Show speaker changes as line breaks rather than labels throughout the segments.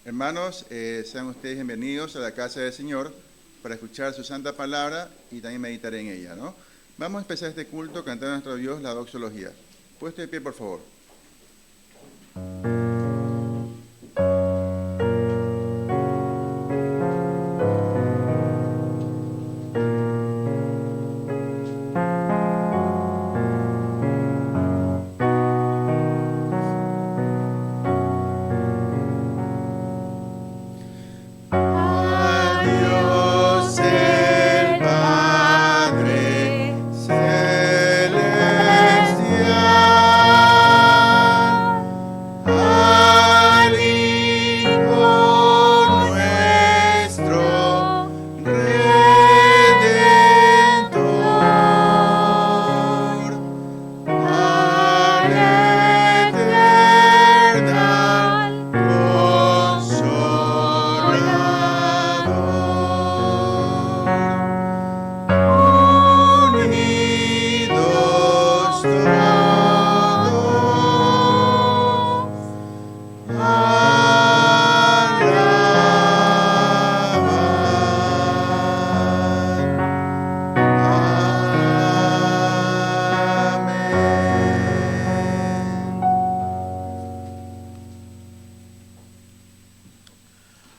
Hermanos, sean ustedes bienvenidos a la casa del Señor para escuchar su santa palabra y también meditar en ella, ¿no? Vamos a empezar este culto cantando a nuestro Dios la doxología. Puesto de pie, por favor.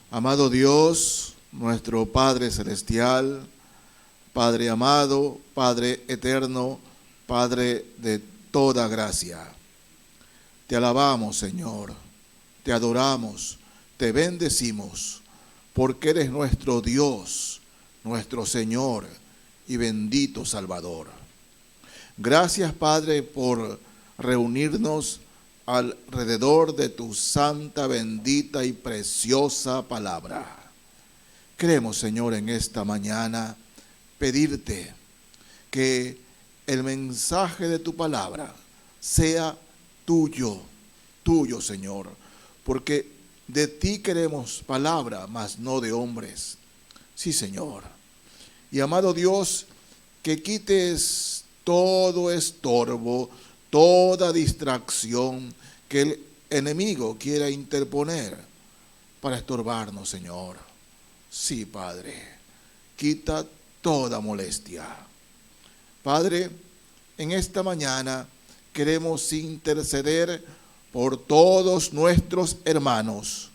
Amado Dios, nuestro Padre Celestial, Padre amado, Padre eterno, Padre de toda gracia. Te alabamos, Señor, te adoramos, te bendecimos, porque eres nuestro Dios, nuestro Señor y bendito Salvador. Gracias, Padre, por reunirnos alrededor de tu santa, bendita y preciosa palabra. Queremos, Señor, en esta mañana pedirte que el mensaje de tu palabra sea tuyo, Señor, porque de ti queremos palabra, mas no de hombres. Sí, Señor. Y amado Dios, que quites todo estorbo, toda distracción que el enemigo quiera interponer para estorbarnos, Señor. Sí, Padre, quita toda molestia. Padre, en esta mañana queremos interceder por todos nuestros hermanos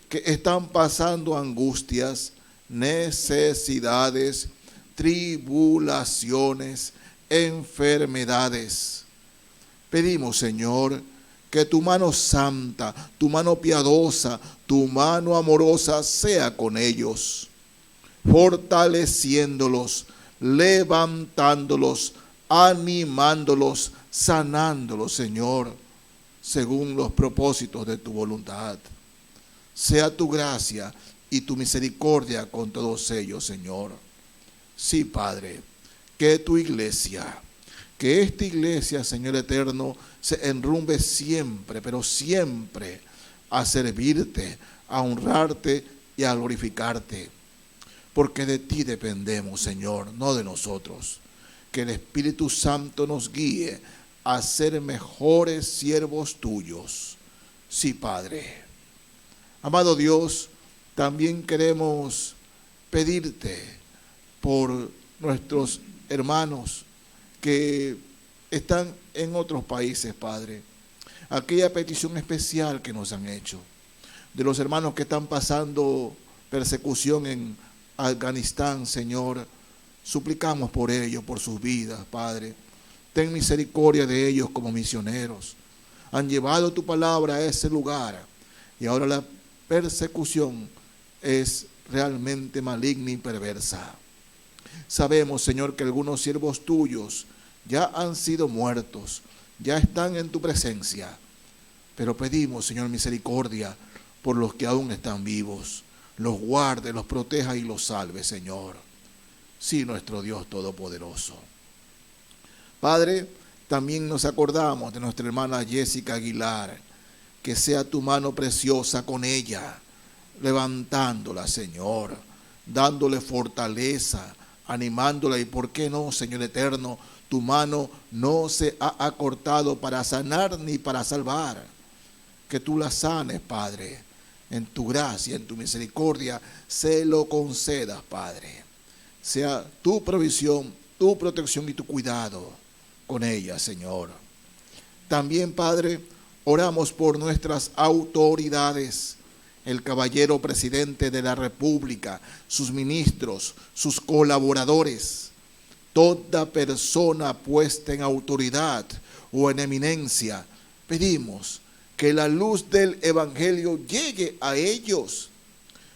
que están pasando angustias, necesidades, tribulaciones, enfermedades. Pedimos, Señor, que tu mano santa, tu mano piadosa, tu mano amorosa sea con ellos, fortaleciéndolos, levantándolos, animándolos, sanándolos, Señor, según los propósitos de tu voluntad. Sea tu gracia y tu misericordia con todos ellos, Señor. Sí, Padre, que tu iglesia, que esta iglesia, Señor eterno, se enrumbe siempre, pero siempre a servirte, a honrarte y a glorificarte. Porque de ti dependemos, Señor, no de nosotros. Que el Espíritu Santo nos guíe a ser mejores siervos tuyos. Sí, Padre. Amado Dios, también queremos pedirte por nuestros hermanos que están en otros países, Padre. Aquella petición especial que nos han hecho, de los hermanos que están pasando persecución en Afganistán, Señor, suplicamos por ellos, por sus vidas, Padre. Ten misericordia de ellos como misioneros. Han llevado tu palabra a ese lugar y ahora la persecución es realmente maligna y perversa. Sabemos, Señor, que algunos siervos tuyos ya han sido muertos, ya están en tu presencia, pero pedimos, Señor, misericordia por los que aún están vivos. Los guarde, los proteja y los salve, Señor. Sí, nuestro Dios Todopoderoso. Padre, también nos acordamos de nuestra hermana Jessica Aguilar, que sea tu mano preciosa con ella, levantándola, Señor, dándole fortaleza, animándola y, ¿por qué no, Señor eterno? Tu mano no se ha acortado para sanar ni para salvar. Que tú la sanes, Padre. en tu gracia, en tu misericordia, se lo concedas, Padre. Sea tu provisión, tu protección y tu cuidado con ella, Señor. También, Padre, oramos por nuestras autoridades, el caballero presidente de la República, sus ministros, sus colaboradores, toda persona puesta en autoridad o en eminencia. Pedimos que la luz del Evangelio llegue a ellos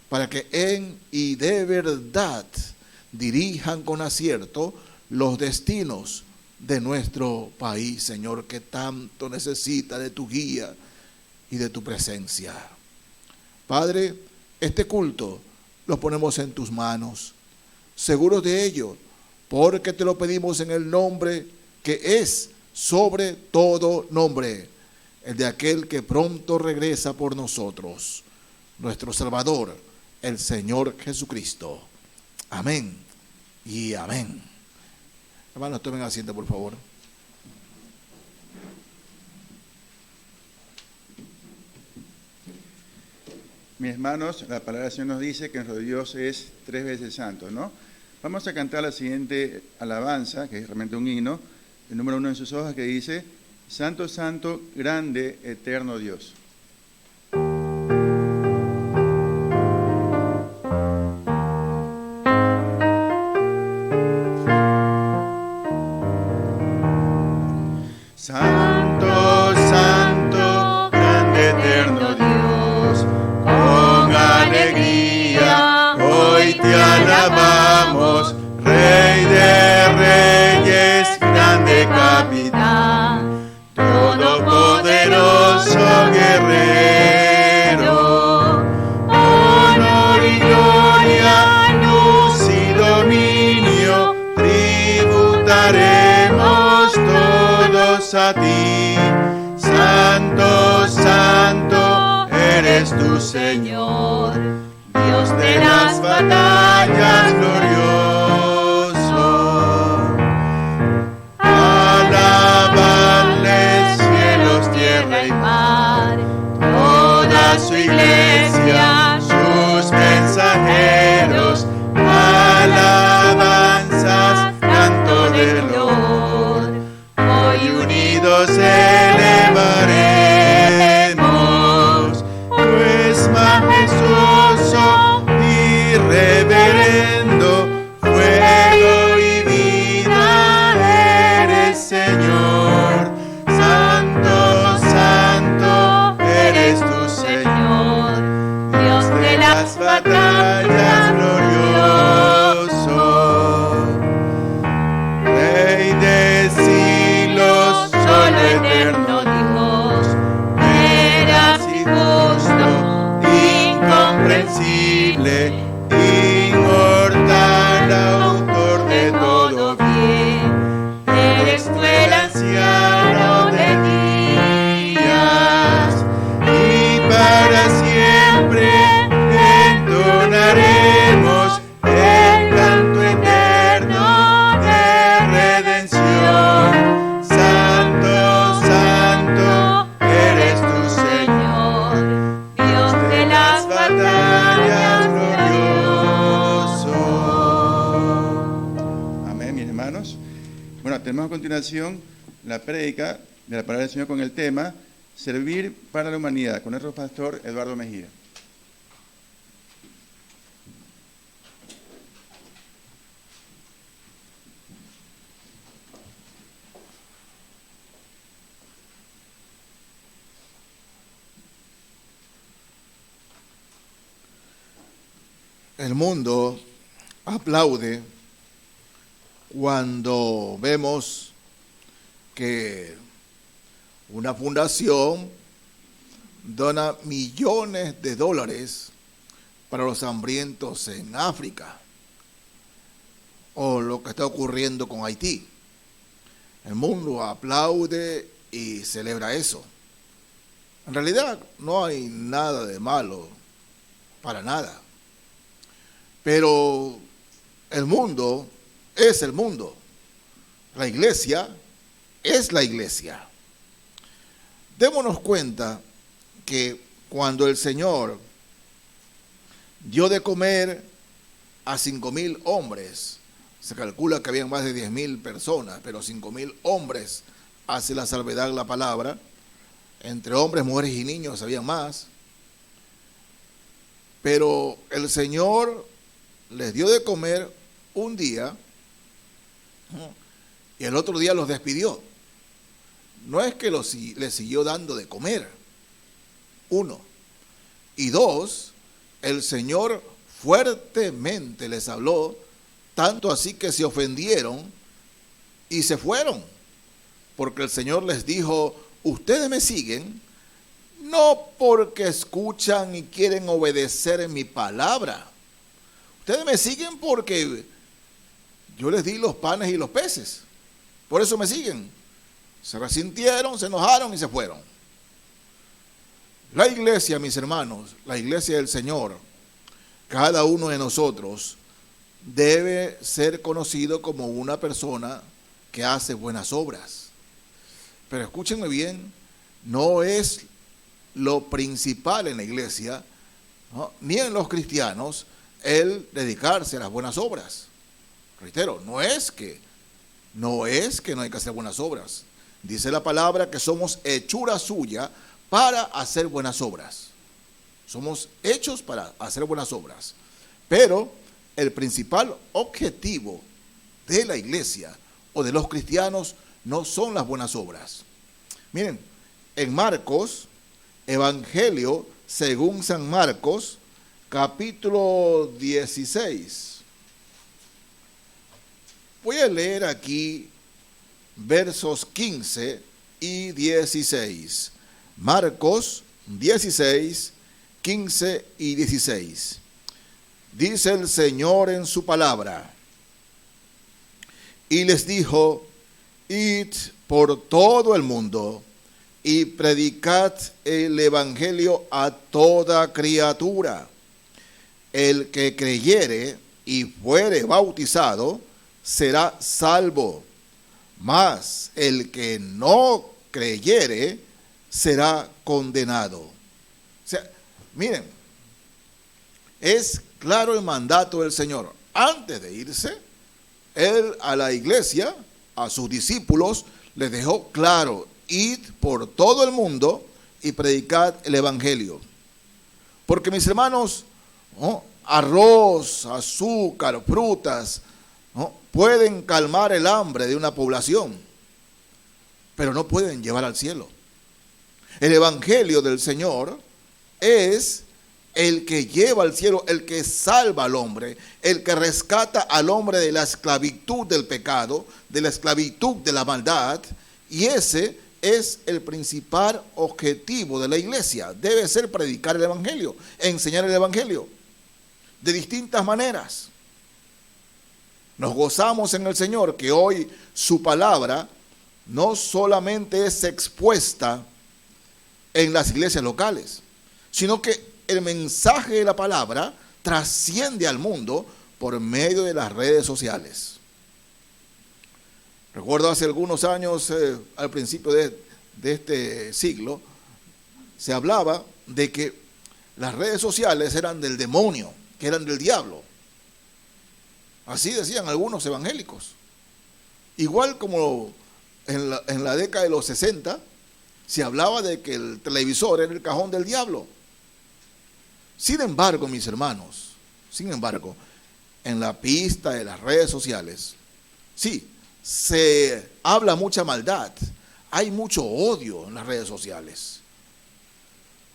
para que en y de verdad dirijan con acierto los destinos de nuestro país, Señor, que tanto necesita de tu guía y de tu presencia. Padre, este culto lo ponemos en tus manos, seguros de ello, porque te lo pedimos en el nombre que es sobre todo nombre, el de aquel que pronto regresa por nosotros, nuestro Salvador, el Señor Jesucristo. Amén y amén. Hermanos, tomen asiento, por favor.
Mis hermanos, la palabra del Señor nos dice que nuestro Dios es 3 veces santo, ¿no? Vamos a cantar la siguiente alabanza, que es realmente un himno, el número 1 en sus hojas, que dice: Santo, santo, grande, eterno Dios. Santo, santo, grande, eterno Dios, con alegría hoy te alabamos, Rey de reyes, grande capitán, todopoderoso guerrero, honor y gloria, luz y dominio, tributaremos todos a ti. Santo, santo, eres tu Señor, Dios de las batallas glorioso. Alabanle cielos, tierra y mar, toda su iglesia, sus mensajeros, alabanzas, canto de Lord. Hoy unidos elevaremos, pues majestuoso y reverendo, fuego y vida eres, Señor. Santo, santo, eres tu Señor, Dios de las batallas glorioso, Rey de siglos, solo eterno Dios, veraz y justo, incomprensible, inmortal, autor de todo bien, eres tú el anciano de días, y para siempre entonaremos el canto eterno de redención. Santo, santo, eres tu Señor, Dios de las batallas glorioso. Amén, mis hermanos. Bueno, tenemos a continuación la prédica de la palabra del Señor con el tema Servir para la Humanidad, con nuestro pastor Eduardo Mejía.
El mundo aplaude cuando vemos que una fundación dona millones de dólares para los hambrientos en África, o lo que está ocurriendo con Haití. El mundo aplaude y celebra eso. En realidad no hay nada de malo, para nada. Pero el mundo es el mundo. La iglesia es la iglesia. Démonos cuenta que cuando el Señor dio de comer a 5,000 hombres. Se calcula que habían más de 10,000 personas, pero 5,000 hombres hace la salvedad la palabra. Entre hombres, mujeres y niños habían más. Pero el Señor les dio de comer un día, ¿no?, y el otro día los despidió. No es que les siguió dando de comer, uno. Y dos, el Señor fuertemente les habló, tanto así que se ofendieron y se fueron. Porque el Señor les dijo: ustedes me siguen no porque escuchan y quieren obedecer en mi palabra. Ustedes me siguen porque yo les di los panes y los peces. Por eso me siguen. Se resintieron, se enojaron y se fueron. La iglesia, mis hermanos, la iglesia del Señor, cada uno de nosotros debe ser conocido como una persona que hace buenas obras. Pero escúchenme bien, no es lo principal en la iglesia, ¿no?, ni en los cristianos, el dedicarse a las buenas obras. Reitero, no es que no hay que hacer buenas obras. Dice la palabra que somos hechura suya para hacer buenas obras. Somos hechos para hacer buenas obras. Pero el principal objetivo de la iglesia o de los cristianos no son las buenas obras. Miren, en Marcos, Evangelio según San Marcos, capítulo 16. Voy a leer aquí versos 15 y 16. Marcos 16, 15 y 16. Dice el Señor en su palabra: y les dijo: id por todo el mundo y predicad el evangelio a toda criatura. El que creyere y fuere bautizado será salvo, mas el que no creyere será condenado. O sea, miren, es claro el mandato del Señor. Antes de irse, Él a la iglesia, a sus discípulos, les dejó claro: id por todo el mundo y predicad el evangelio. Porque, mis hermanos, ¿no?, arroz, azúcar, frutas, ¿no?, pueden calmar el hambre de una población, pero no pueden llevar al cielo. El evangelio del Señor es el que lleva al cielo, el que salva al hombre, el que rescata al hombre de la esclavitud del pecado, de la esclavitud de la maldad, y ese es el principal objetivo de la iglesia. Debe ser predicar el evangelio, enseñar el evangelio de distintas maneras. Nos gozamos en el Señor que hoy su palabra no solamente es expuesta en las iglesias locales, sino que el mensaje de la palabra trasciende al mundo por medio de las redes sociales. Recuerdo hace algunos años, al principio de este siglo, se hablaba de que las redes sociales eran del demonio, que eran del diablo. Así decían algunos evangélicos. Igual como en la década de los 60 se hablaba de que el televisor era el cajón del diablo. Sin embargo, mis hermanos, en la pista de las redes sociales, sí, se habla mucha maldad, hay mucho odio en las redes sociales,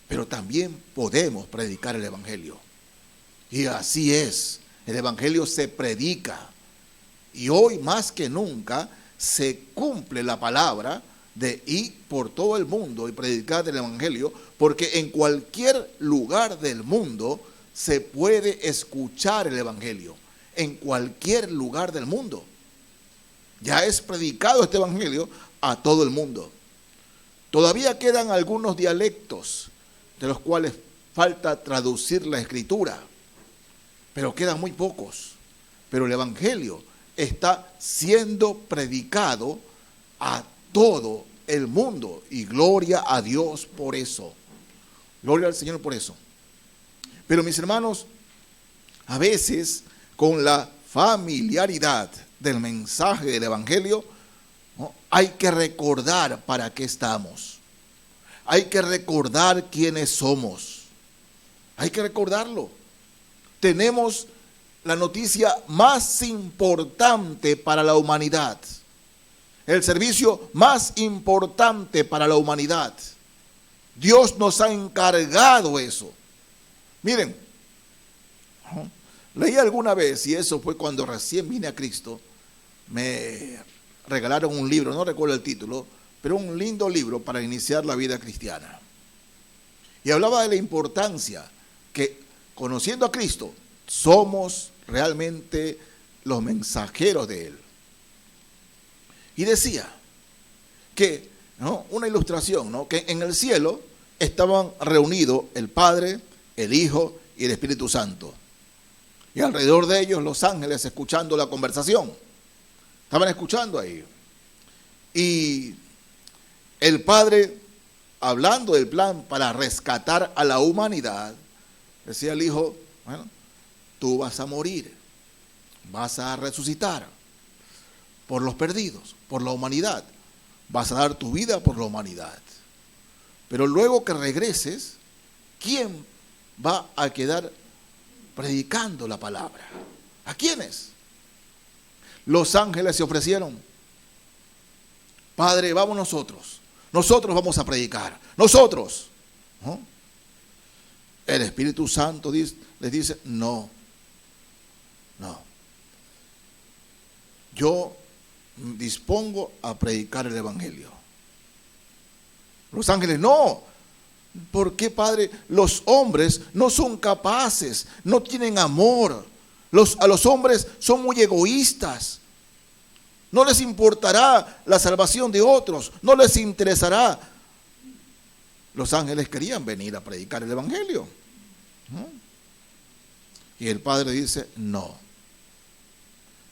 pero también podemos predicar el evangelio. Y así es, el evangelio se predica. Y hoy más que nunca se cumple la palabra de ir por todo el mundo y predicar el evangelio, porque en cualquier lugar del mundo se puede escuchar el evangelio. En cualquier lugar del mundo. Ya es predicado este evangelio a todo el mundo. Todavía quedan algunos dialectos de los cuales falta traducir la escritura, pero quedan muy pocos. Pero el evangelio está siendo predicado a todo el mundo, y gloria a Dios por eso. Gloria al Señor por eso. Pero mis hermanos, A veces, con la familiaridad del mensaje del Evangelio, ¿no?, hay que recordar para qué estamos. Hay que recordar quiénes somos. Hay que recordarlo. Tenemos la noticia más importante para la humanidad. El servicio más importante para la humanidad. Dios nos ha encargado eso. Miren, leí alguna vez, y eso fue cuando recién vine a Cristo, me regalaron un libro, no recuerdo el título, pero un lindo libro para iniciar la vida cristiana. Y hablaba de la importancia que, conociendo a Cristo, somos realmente los mensajeros de Él. Y decía que, ¿no?, una ilustración, ¿no?, que en el cielo estaban reunidos el Padre, el Hijo y el Espíritu Santo. Y alrededor de ellos los ángeles escuchando la conversación. Estaban escuchando ahí. Y el Padre, hablando del plan para rescatar a la humanidad, decía al Hijo: bueno, tú vas a morir, vas a resucitar por los perdidos, por la humanidad, vas a dar tu vida por la humanidad. Pero luego que regreses, ¿quién va a quedar predicando la palabra? ¿A quiénes? Los ángeles se ofrecieron: Padre, vamos nosotros vamos a predicar, nosotros, ¿no? El Espíritu Santo les dice: no, yo dispongo a predicar el Evangelio. Los ángeles: no. ¿Por qué, Padre? Los hombres no son capaces, no tienen amor. A los hombres son muy egoístas. No les importará la salvación de otros, no les interesará. Los ángeles querían venir a predicar el Evangelio, ¿no? Y el Padre dice: no.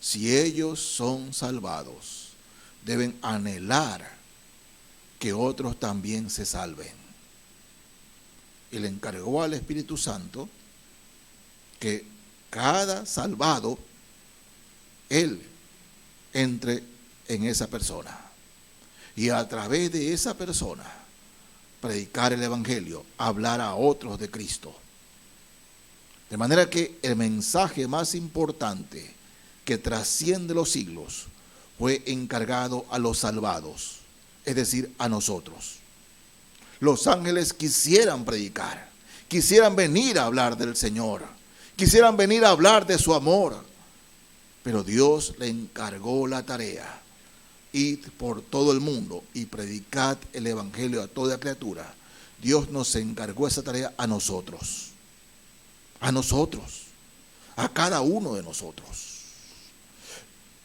Si ellos son salvados, deben anhelar que otros también se salven. Y le encargó al Espíritu Santo que cada salvado, Él entre en esa persona. Y a través de esa persona, predicar el Evangelio, hablar a otros de Cristo. De manera que el mensaje más importante que trasciende los siglos fue encargado a los salvados, es decir, a nosotros. Los ángeles quisieran predicar, quisieran venir a hablar del Señor, quisieran venir a hablar de su amor, pero Dios le encargó la tarea: id por todo el mundo y predicad el Evangelio a toda criatura. Dios nos encargó esa tarea a nosotros, a cada uno de nosotros.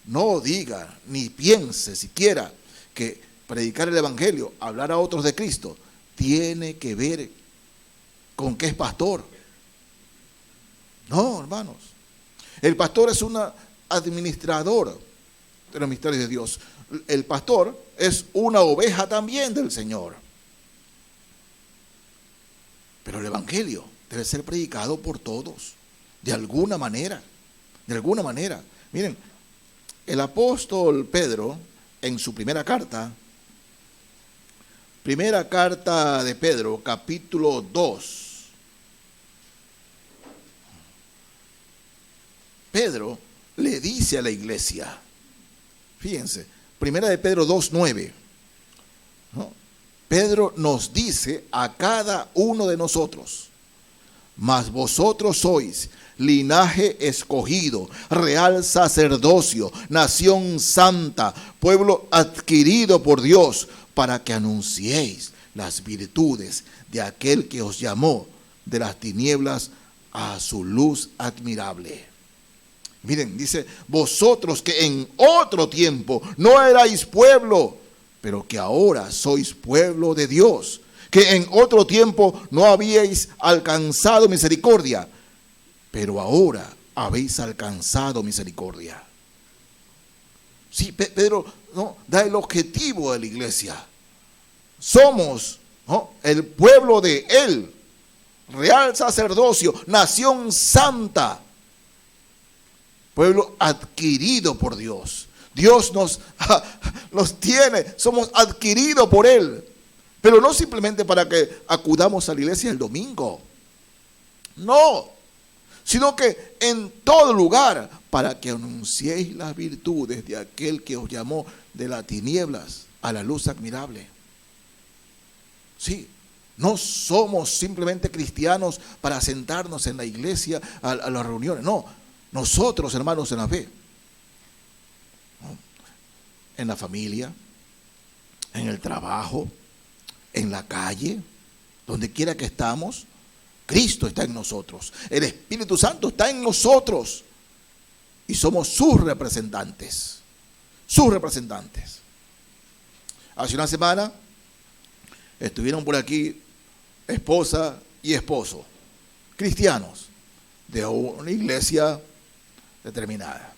No diga ni piense siquiera que predicar el Evangelio, hablar a otros de Cristo, tiene que ver con que es pastor. No, hermanos. El pastor es un administrador de los misterios de Dios. El pastor es una oveja también del Señor. Pero el Evangelio debe ser predicado por todos, de alguna manera. Miren, el apóstol Pedro, en su primera carta de Pedro, capítulo 2, Pedro le dice a la iglesia, fíjense, primera de Pedro 2:9, ¿no? Pedro nos dice a cada uno de nosotros: mas vosotros sois linaje escogido, real sacerdocio, nación santa, pueblo adquirido por Dios, para que anunciéis las virtudes de aquel que os llamó de las tinieblas a su luz admirable. Miren, dice: vosotros que en otro tiempo no erais pueblo, pero que ahora sois pueblo de Dios, que en otro tiempo no habíais alcanzado misericordia, pero ahora habéis alcanzado misericordia. Sí, Pedro, ¿no?, da el objetivo de la iglesia. Somos, ¿no?, el pueblo de Él, real sacerdocio, nación santa. pueblo adquirido por Dios. Dios nos tiene, somos adquiridos por Él. Pero no simplemente para que acudamos a la iglesia el domingo. No, sino que en todo lugar, para que anunciéis las virtudes de aquel que os llamó de las tinieblas a la luz admirable. Sí, no somos simplemente cristianos para sentarnos en la iglesia a las reuniones. No, nosotros, hermanos en la fe, ¿no?, en la familia, en el trabajo, en la calle, donde quiera que estamos, Cristo está en nosotros. El Espíritu Santo está en nosotros. Y somos sus representantes. Sus representantes. Hace una semana estuvieron por aquí esposa y esposo, cristianos, de una iglesia determinada.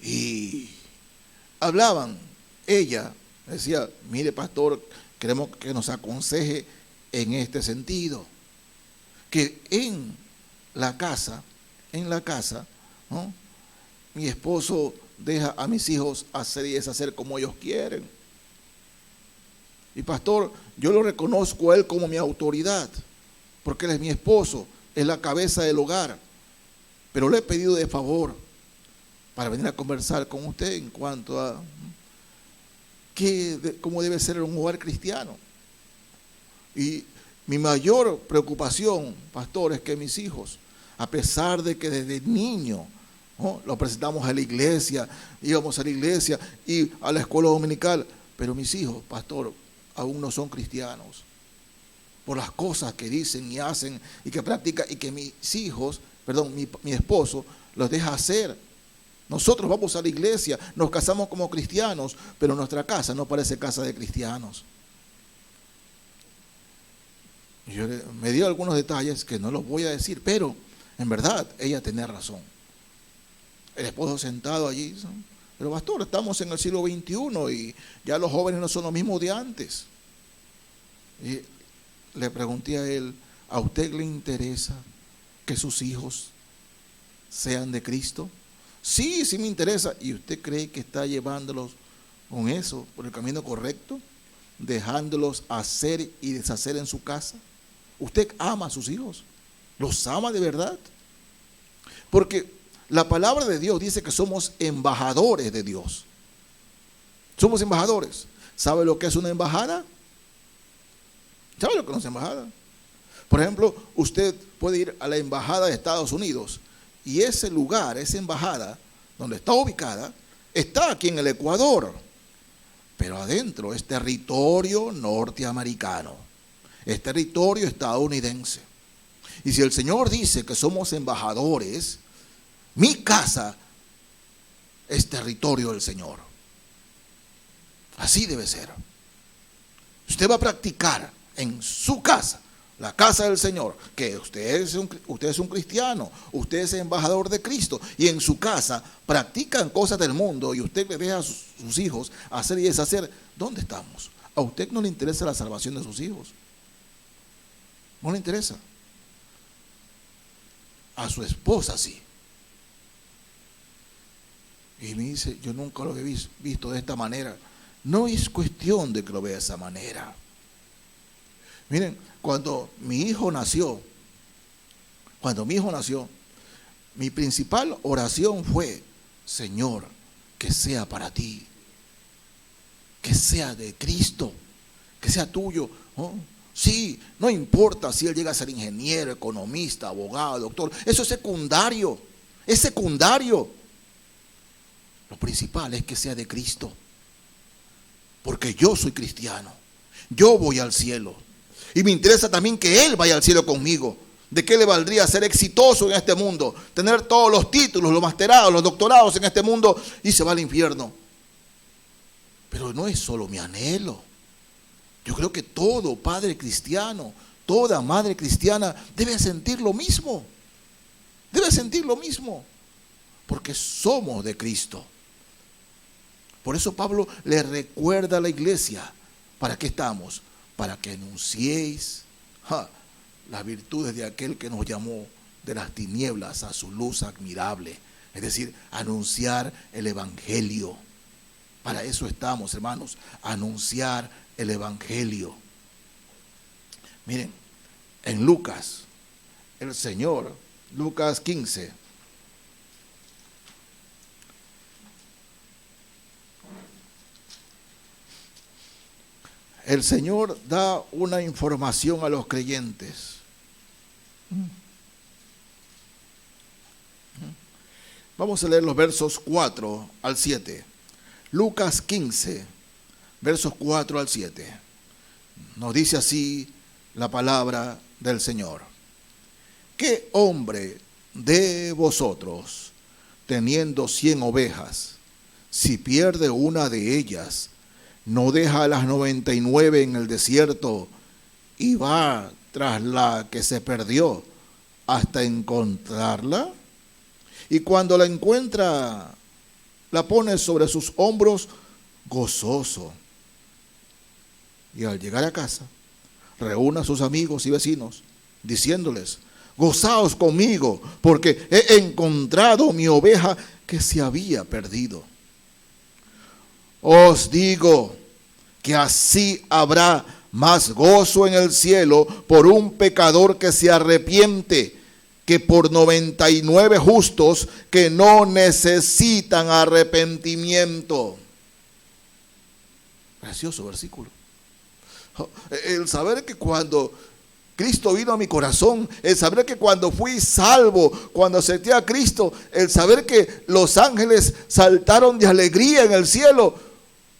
Y hablaban, ella decía, mire pastor, queremos que nos aconseje en este sentido, que en la casa, ¿no?, mi esposo deja a mis hijos hacer y deshacer como ellos quieren. Y pastor, yo lo reconozco a él como mi autoridad, porque él es mi esposo, es la cabeza del hogar. Pero le he pedido de favor para venir a conversar con usted en cuanto a cómo debe ser un hogar cristiano. Y mi mayor preocupación, pastor, es que mis hijos, a pesar de que desde niño, ¿no?, los presentamos a la iglesia, íbamos a la iglesia y a la escuela dominical, pero mis hijos, pastor, aún no son cristianos, por las cosas que dicen y hacen y que practican, y que mis hijos, mi esposo, los deja hacer. Nosotros vamos a la iglesia, nos casamos como cristianos, pero nuestra casa no parece casa de cristianos. Yo me dio algunos detalles que no los voy a decir, pero en verdad ella tenía razón. El esposo sentado allí, ¿no?, pero pastor, estamos en el siglo XXI y ya los jóvenes no son los mismos de antes. Y le pregunté a él, ¿a usted le interesa que sus hijos sean de Cristo? Sí, sí me interesa. ¿Y usted cree que está llevándolos con eso por el camino correcto? Dejándolos hacer y deshacer en su casa. ¿Usted ama a sus hijos? ¿Los ama de verdad? Porque la palabra de Dios dice que somos embajadores de Dios. Somos embajadores. ¿Sabe lo que es una embajada? ¿Sabe lo que es una embajada? Por ejemplo, usted puede ir a la embajada de Estados Unidos y ese lugar, esa embajada, donde está ubicada, está aquí en el Ecuador. Pero adentro es territorio norteamericano. Es territorio estadounidense. Y si el Señor dice que somos embajadores, mi casa es territorio del Señor. Así debe ser. Usted va a practicar en su casa, la casa del Señor, que usted es un cristiano, usted es embajador de Cristo, y en su casa practican cosas del mundo y usted le deja a sus hijos hacer y deshacer. ¿Dónde estamos? ¿A usted no le interesa la salvación de sus hijos? ¿No le interesa? A su esposa sí. Y me dice, yo nunca lo he visto de esta manera. No es cuestión de que lo vea de esa manera. Miren, cuando mi hijo nació, mi principal oración fue, Señor, que sea para ti, que sea de Cristo, que sea tuyo, ¿no? Sí, no importa si él llega a ser ingeniero, economista, abogado, doctor, eso es secundario, es secundario. Lo principal es que sea de Cristo, porque yo soy cristiano, yo voy al cielo y me interesa también que él vaya al cielo conmigo. ¿De qué le valdría ser exitoso en este mundo? Tener todos los títulos, los masterados, los doctorados en este mundo y se va al infierno. Pero no es solo mi anhelo. Yo creo que todo padre cristiano, toda madre cristiana debe sentir lo mismo. Debe sentir lo mismo. Porque somos de Cristo. Por eso Pablo le recuerda a la iglesia, ¿para qué estamos? Para que anunciéis las virtudes de aquel que nos llamó de las tinieblas a su luz admirable. Es decir, anunciar el evangelio. Para eso estamos, hermanos, anunciar el evangelio. Miren, en Lucas, el Señor, Lucas 15. El Señor da una información a los creyentes. Vamos a leer los versos 4 al 7. Lucas 15, versos 4 al 7. Nos dice así la palabra del Señor. ¿Qué hombre de vosotros, teniendo 100 ovejas, si pierde una de ellas, no deja a las 99 en el desierto y va tras la que se perdió hasta encontrarla? Y cuando la encuentra, la pone sobre sus hombros gozoso. Y al llegar a casa, reúne a sus amigos y vecinos, diciéndoles: gozaos conmigo, porque he encontrado mi oveja que se había perdido. Os digo que así habrá más gozo en el cielo por un pecador que se arrepiente, que por 99 justos que no necesitan arrepentimiento. Precioso versículo. El saber que cuando Cristo vino a mi corazón, el saber que cuando fui salvo, cuando acepté a Cristo, el saber que los ángeles saltaron de alegría en el cielo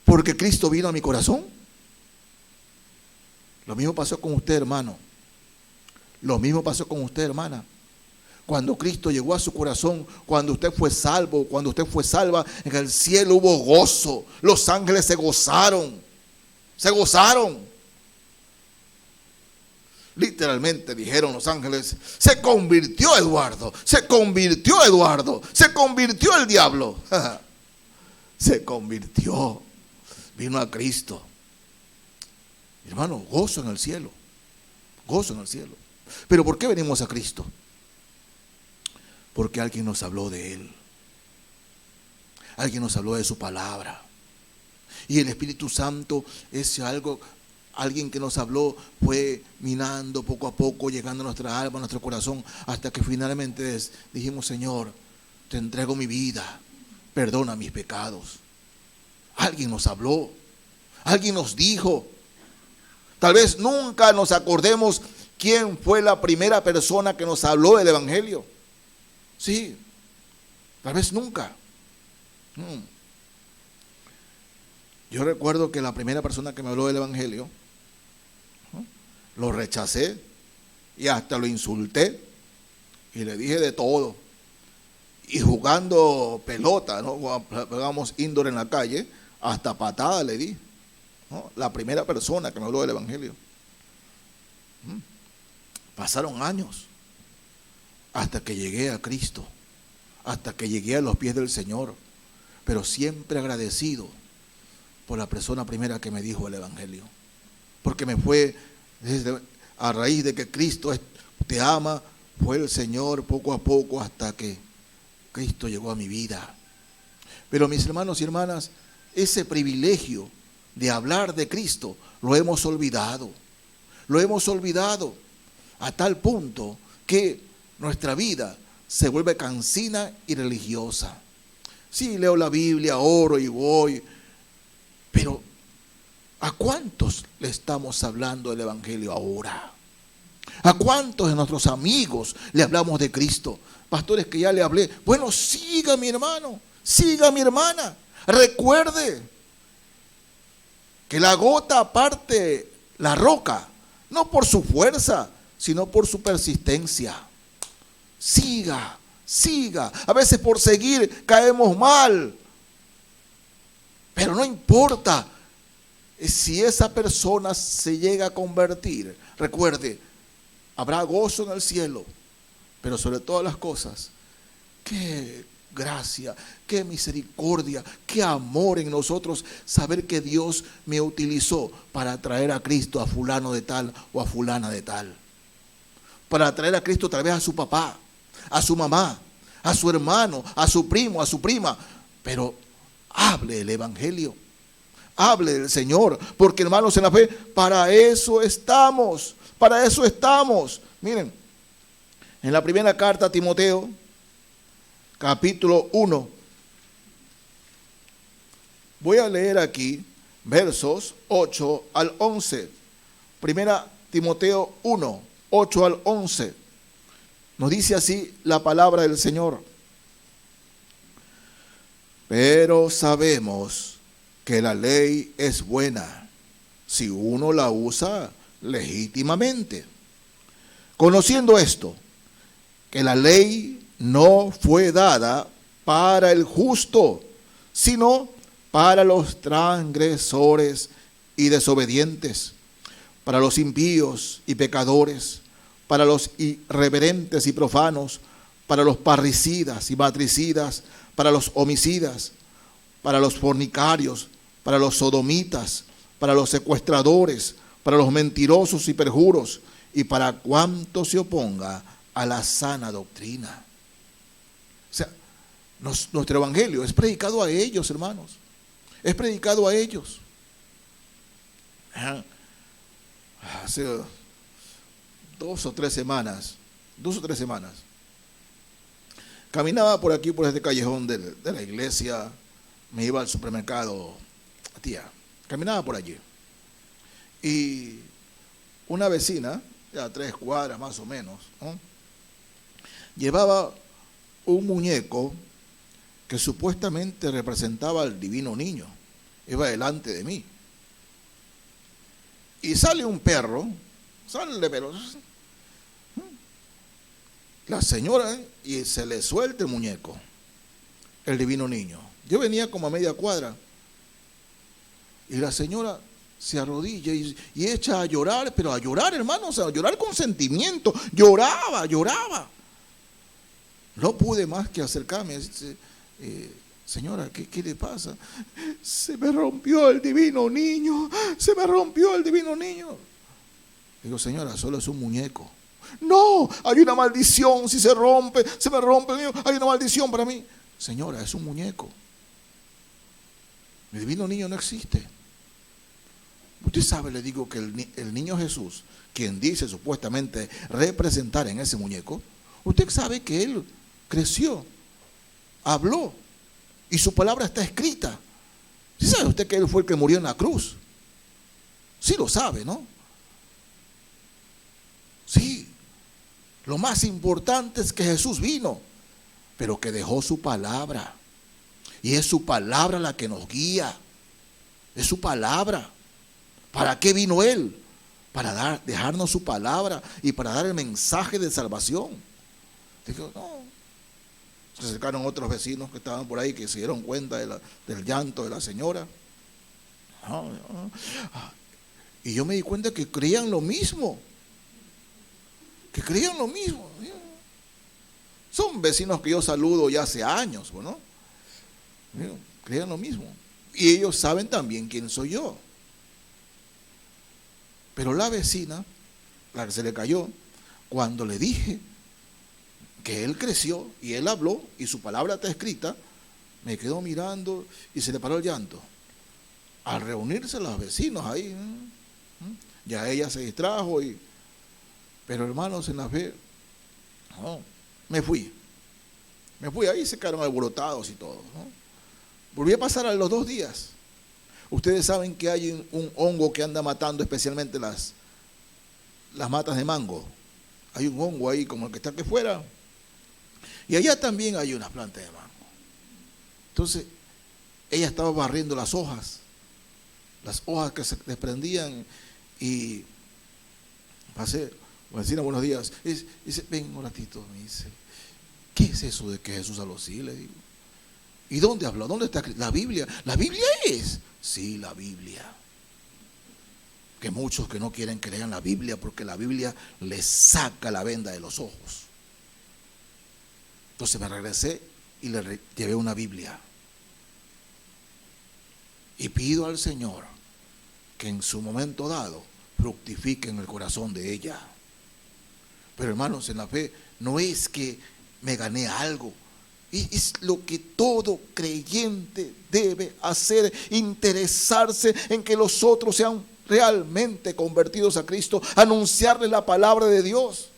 porque Cristo vino a mi corazón. Lo mismo pasó con usted, hermano. Lo mismo pasó con usted, hermana. Cuando Cristo llegó a su corazón, cuando usted fue salvo, cuando usted fue salva, en el cielo hubo gozo. Los ángeles se gozaron. Se gozaron. Literalmente dijeron los ángeles: se convirtió Eduardo, se convirtió Eduardo, se convirtió el diablo. Se convirtió. Vino a Cristo. Hermano, gozo en el cielo. Gozo en el cielo. Pero ¿por qué venimos a Cristo? Porque alguien nos habló de Él. Alguien nos habló de su palabra. Y el Espíritu Santo es alguien que nos habló, fue minando poco a poco, llegando a nuestra alma, a nuestro corazón, hasta que finalmente dijimos: Señor, te entrego mi vida, perdona mis pecados. Alguien nos habló, alguien nos dijo. Tal vez nunca nos acordemos quién fue la primera persona que nos habló del Evangelio. Sí, tal vez nunca. Yo recuerdo que la primera persona que me habló del Evangelio, lo rechacé y hasta lo insulté y le dije de todo. Y jugando pelota, ¿no? Jugamos indoor en la calle, hasta patada le di, ¿no? La primera persona que me habló del Evangelio. Pasaron años hasta que llegué a Cristo, hasta que llegué a los pies del Señor, pero siempre agradecido por la persona primera que me dijo el Evangelio, porque me fue a raíz de que Cristo te ama, fue el Señor poco a poco hasta que Cristo llegó a mi vida. Pero mis hermanos y hermanas, ese privilegio de hablar de Cristo lo hemos olvidado. Lo hemos olvidado a tal punto que nuestra vida se vuelve cansina y religiosa. Sí, leo la Biblia, oro y voy, pero ¿a cuántos le estamos hablando del Evangelio ahora? ¿A cuántos de nuestros amigos le hablamos de Cristo? Pastores que ya le hablé. Bueno, siga mi hermano, siga mi hermana. Recuerde que la gota parte la roca, no por su fuerza, sino por su persistencia. Siga, siga. A veces por seguir caemos mal, pero no importa. Si esa persona se llega a convertir, recuerde, habrá gozo en el cielo, pero sobre todas las cosas, qué gracia, qué misericordia, qué amor en nosotros saber que Dios me utilizó para traer a Cristo a fulano de tal o a fulana de tal, para traer a Cristo tal vez a su papá, a su mamá, a su hermano, a su primo, a su prima, pero hable el evangelio, hable del Señor, porque hermanos en la fe, para eso estamos, para eso estamos. Miren, en la primera carta a Timoteo, capítulo 1, voy a leer aquí versos 8 al 11. Primera Timoteo 1, 8 al 11. Nos dice así la palabra del Señor. Pero sabemos que la ley es buena si uno la usa legítimamente. Conociendo esto, que la ley no fue dada para el justo, sino para los transgresores y desobedientes, para los impíos y pecadores, para los irreverentes y profanos, para los parricidas y matricidas, para los homicidas, para los fornicarios, para los sodomitas, para los secuestradores, para los mentirosos y perjuros, y para cuanto se oponga a la sana doctrina. O sea, nuestro evangelio es predicado a ellos, hermanos. Es predicado a ellos. Hace 2 o 3 semanas, caminaba por aquí, por este callejón de la iglesia, me iba al supermercado, caminaba por allí. Y una vecina, ya 3 cuadras más o menos, ¿no?, llevaba un muñeco que supuestamente representaba al divino niño. Iba delante de mí. Y sale un perro, pero la señora, y se le suelta el muñeco, el divino niño. Yo venía como a media cuadra y la señora se arrodilla y echa a llorar, pero a llorar, hermanos, a llorar con sentimiento. Lloraba. No pude más que acercarme y decir, señora, ¿qué le pasa? Se me rompió el divino niño. Digo, señora, solo es un muñeco. No, hay una maldición, si se me rompe el niño, hay una maldición para mí. Señora, es un muñeco. El divino niño no existe. Usted sabe, le digo, que el niño Jesús, quien dice supuestamente representar en ese muñeco, usted sabe que él creció, habló, y su palabra está escrita. ¿Sí sabe usted que él fue el que murió en la cruz? Sí lo sabe, ¿no? Sí. Lo más importante es que Jesús vino, pero que dejó su palabra. Y es su palabra la que nos guía. Es su palabra. ¿Para qué vino Él? Para dejarnos su palabra y para dar el mensaje de salvación. Digo, no. Se acercaron otros vecinos que estaban por ahí, que se dieron cuenta del llanto de la señora. Y yo me di cuenta que creían lo mismo. Son vecinos que yo saludo ya hace años, ¿no? Creían lo mismo. Y ellos saben también quién soy yo. Pero la vecina, la que se le cayó, cuando le dije que él creció y él habló y su palabra está escrita, me quedó mirando y se le paró el llanto. Al reunirse los vecinos ahí, ya ella se distrajo, pero hermanos en la fe, me fui ahí, se quedaron alborotados y todo, ¿no? Volví a pasar a los 2 días. Ustedes saben que hay un hongo que anda matando especialmente las matas de mango. Hay un hongo ahí como el que está aquí fuera. Y allá también hay unas plantas de mango. Entonces, ella estaba barriendo las hojas que se desprendían, y pasé, vecina, buenos días. Y dice, ven un ratito, me dice, ¿qué es eso de que Jesús habló así? Le digo, ¿y dónde habló? ¿Dónde está? La Biblia. ¿La Biblia es? Sí, la Biblia. Que muchos que no quieren creer en la Biblia porque la Biblia les saca la venda de los ojos. Entonces me regresé y le llevé una Biblia. Y pido al Señor que en su momento dado fructifique en el corazón de ella. Pero hermanos, en la fe no es que me gané algo, Y es lo que todo creyente debe hacer, interesarse en que los otros sean realmente convertidos a Cristo, anunciarles la palabra de Dios.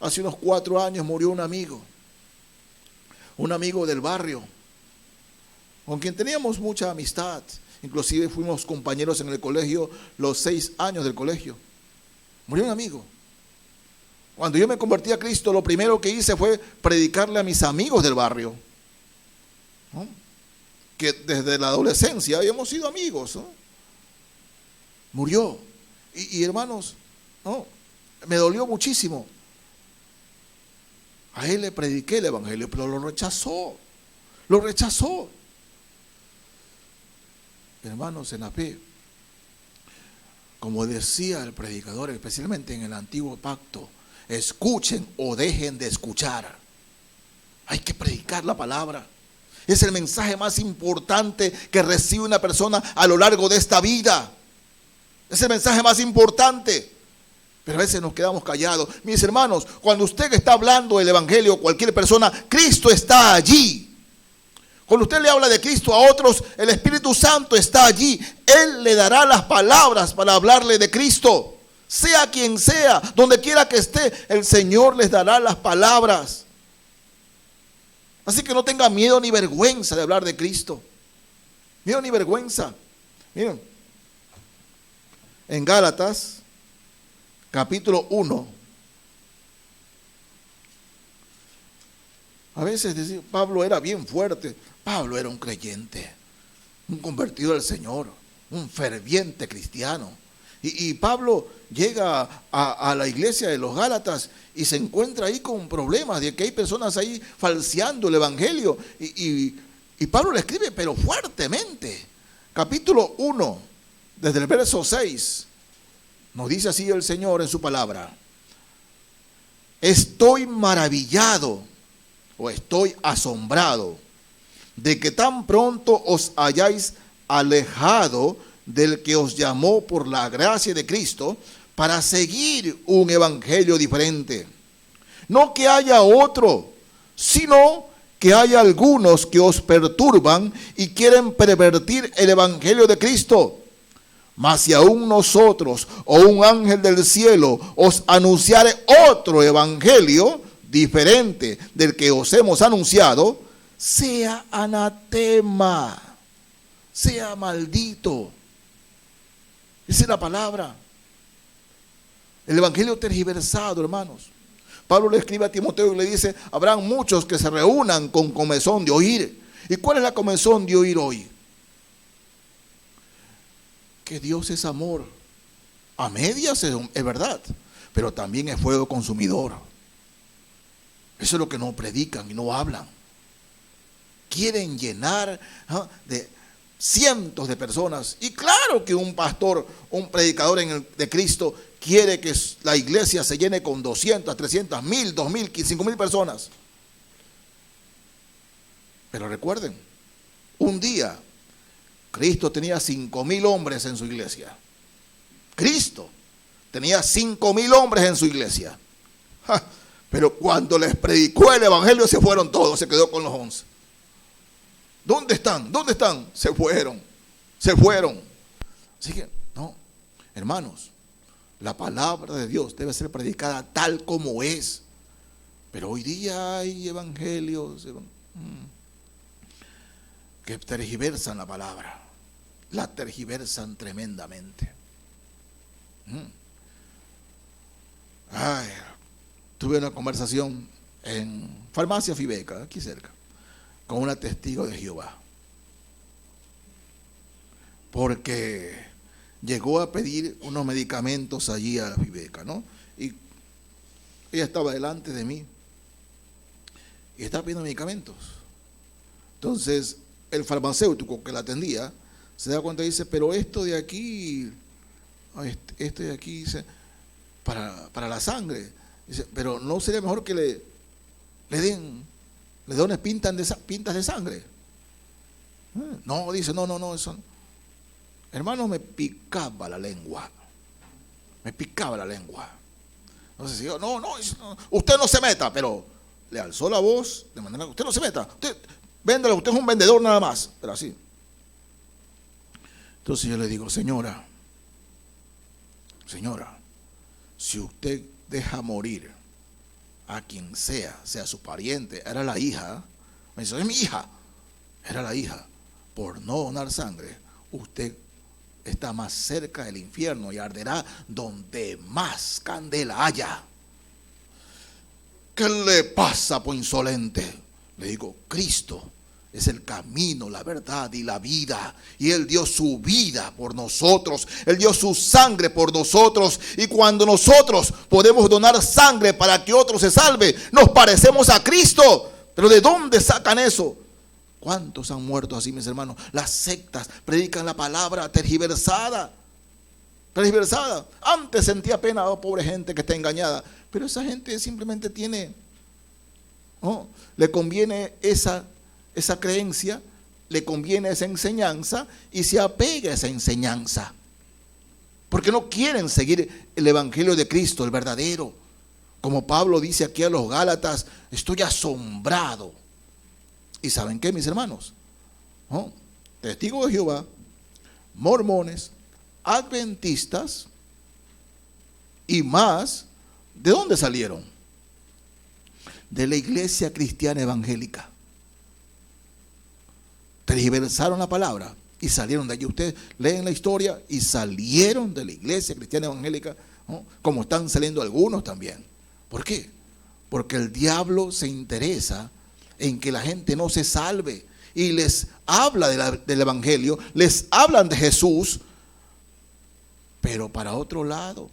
Hace unos 4 años murió un amigo del barrio, con quien teníamos mucha amistad. Inclusive fuimos compañeros en el colegio, los 6 años del colegio. Murió un amigo. Cuando yo me convertí a Cristo, lo primero que hice fue predicarle a mis amigos del barrio, ¿no? Que desde la adolescencia habíamos sido amigos, ¿no? Murió. Y hermanos, ¿no? Me dolió muchísimo. A él le prediqué el evangelio, pero lo rechazó. Lo rechazó. Hermanos, en la fe, como decía el predicador, especialmente en el antiguo pacto, escuchen o dejen de escuchar. Hay que predicar la palabra. Es el mensaje más importante que recibe una persona a lo largo de esta vida. Es el mensaje más importante. Pero a veces nos quedamos callados. Mis hermanos, cuando usted está hablando del evangelio, cualquier persona, Cristo está allí. Cuando usted le habla de Cristo a otros, el Espíritu Santo está allí. Él le dará las palabras para hablarle de Cristo. Sea quien sea, donde quiera que esté, el Señor les dará las palabras. Así que no tenga miedo ni vergüenza de hablar de Cristo. Miedo ni vergüenza. Miren, en Gálatas, capítulo 1. A veces decir, Pablo era bien fuerte. Pablo era un creyente, un convertido al Señor, un ferviente cristiano. Y Pablo llega a la iglesia de los Gálatas y se encuentra ahí con problemas de que hay personas ahí falseando el evangelio. Y Pablo le escribe, pero fuertemente. Capítulo 1, desde el verso 6, nos dice así el Señor en su palabra: estoy maravillado o estoy asombrado de que tan pronto os hayáis alejado del que os llamó por la gracia de Cristo para seguir un evangelio diferente. No que haya otro, sino que hay algunos que os perturban y quieren pervertir el evangelio de Cristo. Mas si aún nosotros o un ángel del cielo os anunciare otro evangelio diferente del que os hemos anunciado, sea anatema, sea maldito. Esa es la palabra. El evangelio tergiversado, hermanos. Pablo le escribe a Timoteo y le dice: habrán muchos que se reúnan con comezón de oír. ¿Y cuál es la comezón de oír hoy? Que Dios es amor. A medias es verdad, pero también es fuego consumidor. Eso es lo que no predican y no hablan. Quieren llenar de cientos de personas. Y claro que un pastor, un predicador de Cristo quiere que la iglesia se llene con 200, 300, 1000, 2000, 5000 personas. Pero recuerden, un día Cristo tenía 5000 hombres en su iglesia. Cristo tenía 5000 hombres en su iglesia. Pero cuando les predicó el evangelio se fueron todos, se quedó con los 11. ¿Dónde están? ¿Dónde están? Se fueron. Se fueron. Así que, no, hermanos, la palabra de Dios debe ser predicada tal como es. Pero hoy día hay evangelios que tergiversan la palabra. La tergiversan tremendamente. Tuve una conversación en Farmacia Fibeca, aquí cerca, con una testigo de Jehová, porque llegó a pedir unos medicamentos allí a la Fibeca, ¿no? Y ella estaba delante de mí y estaba pidiendo medicamentos. Entonces el farmacéutico que la atendía se da cuenta y dice: pero esto de aquí, dice, para la sangre. Dice: pero no sería mejor que le den unas pintas de sangre. No, dice, no, eso. Hermano, me picaba la lengua. Me picaba la lengua. Entonces yo, no, usted no se meta, pero le alzó la voz de manera que usted no se meta, usted véndalo, usted es un vendedor nada más, pero así. Entonces yo le digo, señora, si usted deja morir a quien sea su pariente, era la hija, me dice, es mi hija, era la hija, por no donar sangre, usted está más cerca del infierno y arderá donde más candela haya. ¿Qué le pasa, por insolente? Le digo, Cristo es el camino, la verdad y la vida. Y Él dio su vida por nosotros. Él dio su sangre por nosotros. Y cuando nosotros podemos donar sangre para que otro se salve, nos parecemos a Cristo. Pero ¿de dónde sacan eso? ¿Cuántos han muerto así, mis hermanos? Las sectas predican la palabra tergiversada. Antes sentía pena, oh, pobre gente que está engañada. Pero esa gente simplemente tiene, ¿no? Le conviene esa creencia, le conviene esa enseñanza y se apega a esa enseñanza. Porque no quieren seguir el evangelio de Cristo, el verdadero. Como Pablo dice aquí a los Gálatas, estoy asombrado. ¿Y saben qué, mis hermanos? ¿No? Testigos de Jehová, mormones, adventistas y más, ¿de dónde salieron? De la iglesia cristiana evangélica. Tergiversaron la palabra y salieron de allí. Ustedes leen la historia y salieron de la iglesia cristiana evangélica, ¿no? Como están saliendo algunos también. ¿Por qué? Porque el diablo se interesa en que la gente no se salve y les habla del evangelio, les hablan de Jesús, pero para otro lado.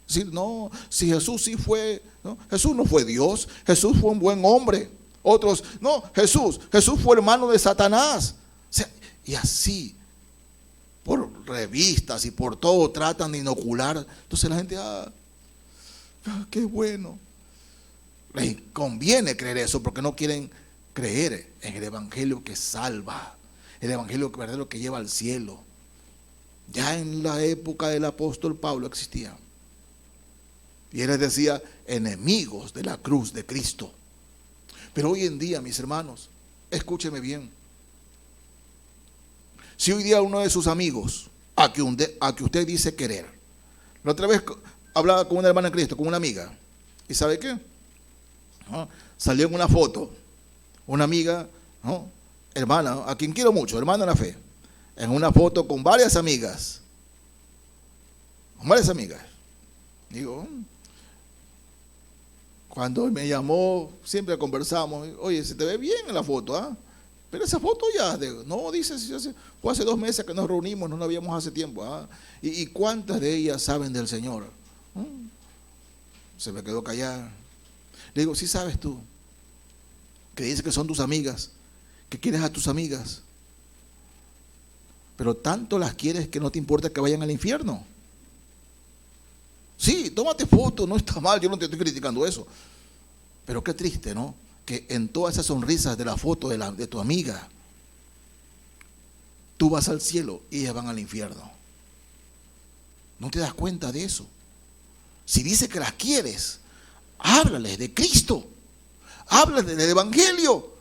Si no, si Jesús sí fue, ¿no? Jesús no fue Dios, Jesús fue un buen hombre. Otros, no, Jesús fue hermano de Satanás. O sea, y así, por revistas y por todo, tratan de inocular. Entonces la gente, qué bueno. Les conviene creer eso porque no quieren creer en el evangelio que salva, el evangelio verdadero que lleva al cielo. Ya en la época del apóstol Pablo existía. Y él les decía, enemigos de la cruz de Cristo. Pero hoy en día, mis hermanos, escúcheme bien. Si hoy día uno de sus amigos, a que usted dice querer, la otra vez hablaba con una hermana en Cristo, con una amiga, ¿y sabe qué? Salió en una foto, una amiga, ¿no? Hermana, a quien quiero mucho, hermana en la fe, en una foto con varias amigas. Digo, cuando me llamó, siempre conversamos, oye, se te ve bien en la foto, ¿ah? Pero esa foto ya, no, dice, fue hace 2 meses que nos reunimos, no nos habíamos hace tiempo, ¿ah? ¿Y cuántas de ellas saben del Señor? Se me quedó callada. Le digo, sí sabes tú, que dices que son tus amigas, que quieres a tus amigas, pero tanto las quieres que no te importa que vayan al infierno. Sí, tómate foto, no está mal, yo no te estoy criticando eso. Pero qué triste, ¿no? Que en todas esas sonrisas de la foto de tu amiga, tú vas al cielo y ellas van al infierno. ¿No te das cuenta de eso? Si dice que las quieres, háblales de Cristo, háblales del evangelio,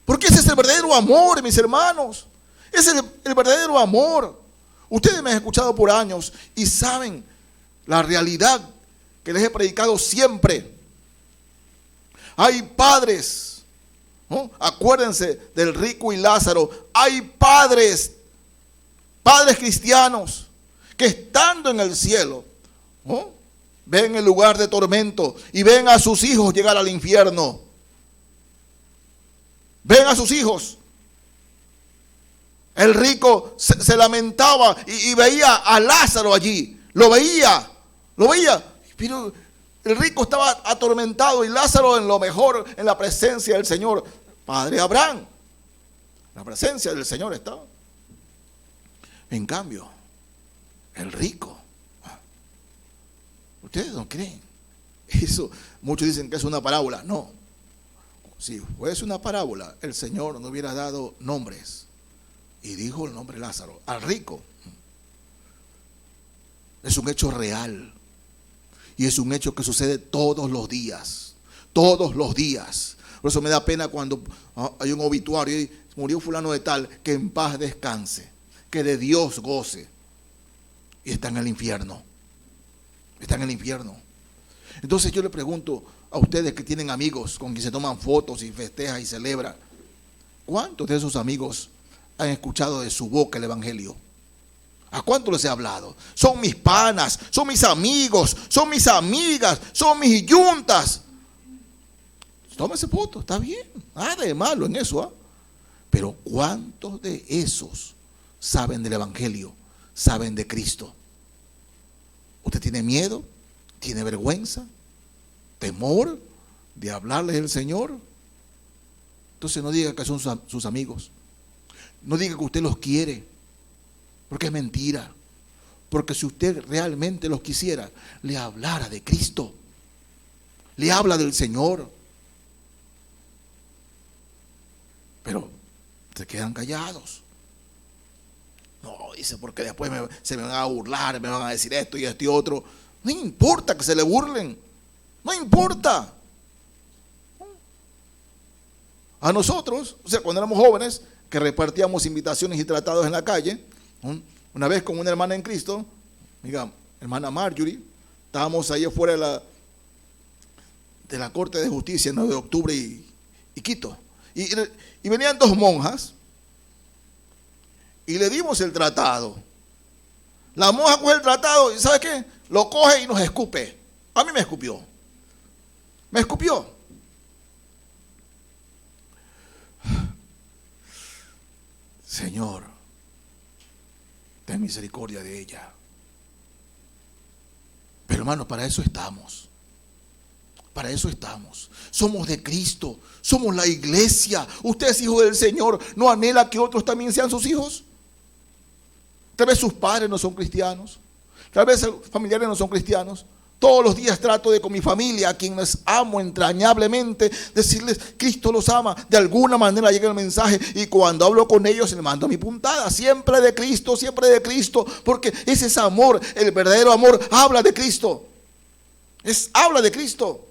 porque ese es el verdadero amor, mis hermanos. Ese es el verdadero amor. Ustedes me han escuchado por años y saben la realidad que les he predicado siempre. Hay padres, ¿no? Acuérdense del rico y Lázaro. Hay padres cristianos que estando en el cielo, ¿no? Ven el lugar de tormento y ven a sus hijos llegar al infierno. Ven a sus hijos. El rico se lamentaba y veía a Lázaro allí. Lo veía. Pero el rico estaba atormentado y Lázaro en lo mejor, en la presencia del Señor. Padre Abraham, la presencia del Señor estaba. En cambio, el rico, ustedes no creen. Eso, muchos dicen que es una parábola. No, si fuese una parábola, el Señor no hubiera dado nombres. Y dijo el nombre Lázaro, al rico. Es un hecho real. Y es un hecho que sucede todos los días. Todos los días. Por eso me da pena cuando hay un obituario y murió fulano de tal, que en paz descanse, que de Dios goce. Y está en el infierno. Está en el infierno. Entonces yo le pregunto a ustedes que tienen amigos con quien se toman fotos y festejan y celebran, ¿cuántos de esos amigos han escuchado de su boca el evangelio? ¿A cuánto les he hablado? Son mis panas, son mis amigos, son mis amigas, son mis yuntas. Tómese foto, está bien, nada de malo en eso, ¿eh? Pero ¿cuántos de esos saben del evangelio? ¿Saben de Cristo? ¿Usted tiene miedo? ¿Tiene vergüenza? ¿Temor de hablarles del Señor? Entonces no diga que son sus amigos. No diga que usted los quiere, porque es mentira. Porque si usted realmente los quisiera, le hablara de Cristo. Le habla del Señor. Pero se quedan callados. No, dice, porque después se me van a burlar, me van a decir esto y esto y otro. No importa que se le burlen. No importa. A nosotros, o sea, cuando éramos jóvenes, que repartíamos invitaciones y tratados en la calle, una vez con una hermana en Cristo, digamos, hermana Marjorie, estábamos ahí afuera de la Corte de Justicia, el 9 de octubre y Quito. Y venían dos monjas y le dimos el tratado. La monja coge el tratado y ¿sabe qué? Lo coge y nos escupe. A mí me escupió. Me escupió. Señor, ten misericordia de ella. Pero hermanos, para eso estamos. Para eso estamos. Somos de Cristo. Somos la iglesia. Usted es hijo del Señor. ¿No anhela que otros también sean sus hijos? Tal vez sus padres no son cristianos. Tal vez sus familiares no son cristianos. Todos los días trato de con mi familia, a quienes amo entrañablemente, decirles, Cristo los ama. De alguna manera llega el mensaje y cuando hablo con ellos les mando mi puntada. Siempre de Cristo, porque ese es amor. El verdadero amor habla de Cristo. Habla de Cristo.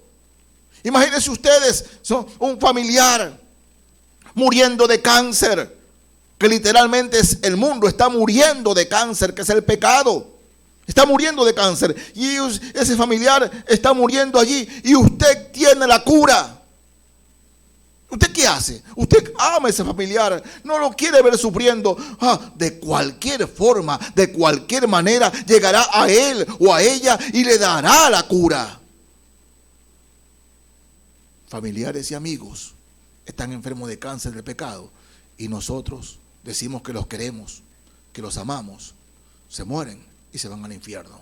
Imagínense ustedes, son un familiar muriendo de cáncer, que literalmente el mundo está muriendo de cáncer, que es el pecado. Está muriendo de cáncer y ese familiar está muriendo allí y usted tiene la cura. ¿Usted qué hace? Usted ama a ese familiar, no lo quiere ver sufriendo. De cualquier forma, de cualquier manera, llegará a él o a ella y le dará la cura. Familiares y amigos están enfermos de cáncer del pecado y nosotros decimos que los queremos, que los amamos, se mueren y se van al infierno.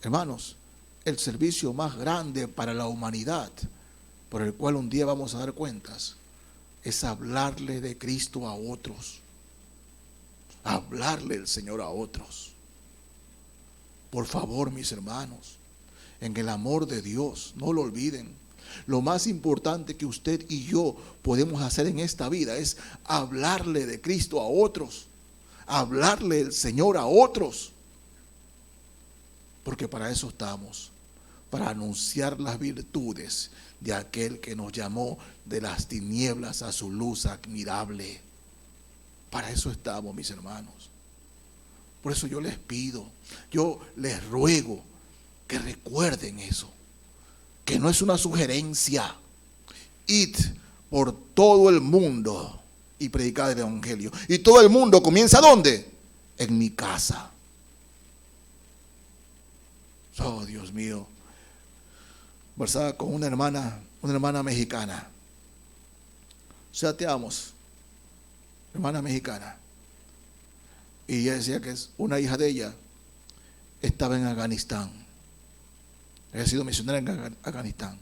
Hermanos, el servicio más grande para la humanidad, por el cual un día vamos a dar cuentas, es hablarle de Cristo a otros. Hablarle del Señor a otros. Por favor, mis hermanos, en el amor de Dios, no lo olviden. Lo más importante que usted y yo podemos hacer en esta vida es hablarle de Cristo a otros. Hablarle del Señor a otros. Porque para eso estamos. Para anunciar las virtudes de aquel que nos llamó de las tinieblas a su luz admirable. Para eso estamos, mis hermanos. Por eso yo les pido, yo les ruego que recuerden eso. Que no es una sugerencia. Id por todo el mundo y predicad el evangelio. Y todo el mundo comienza ¿dónde? En mi casa. Oh, Dios mío. Conversaba con una hermana mexicana. Chateamos. Hermana mexicana. Y ella decía que una hija de ella estaba en Afganistán. Había sido misionera en Afganistán.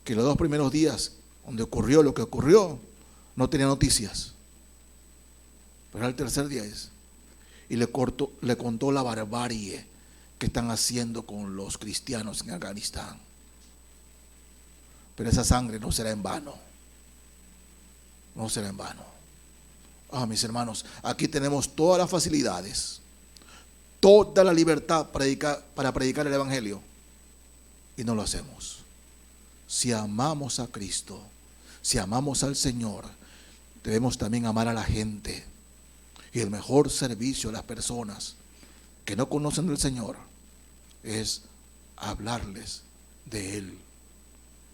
Que los 2 primeros días, donde ocurrió lo que ocurrió, no tenía noticias. Pero al tercer día y le contó la barbarie que están haciendo con los cristianos en Afganistán. Pero esa sangre no será en vano. No será en vano. Mis hermanos, aquí tenemos todas las facilidades, toda la libertad para predicar el evangelio. Y no lo hacemos. si amamos a Cristo, si amamos al Señor, debemos también amar a la gente. Y el mejor servicio a las personas que no conocen del Señor es hablarles de Él,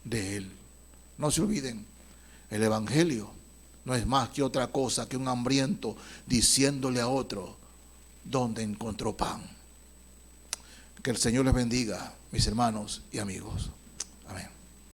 de Él. No se olviden, el Evangelio no es más que otra cosa que un hambriento diciéndole a otro dónde encontró pan. Que el Señor les bendiga, mis hermanos y amigos. Amén.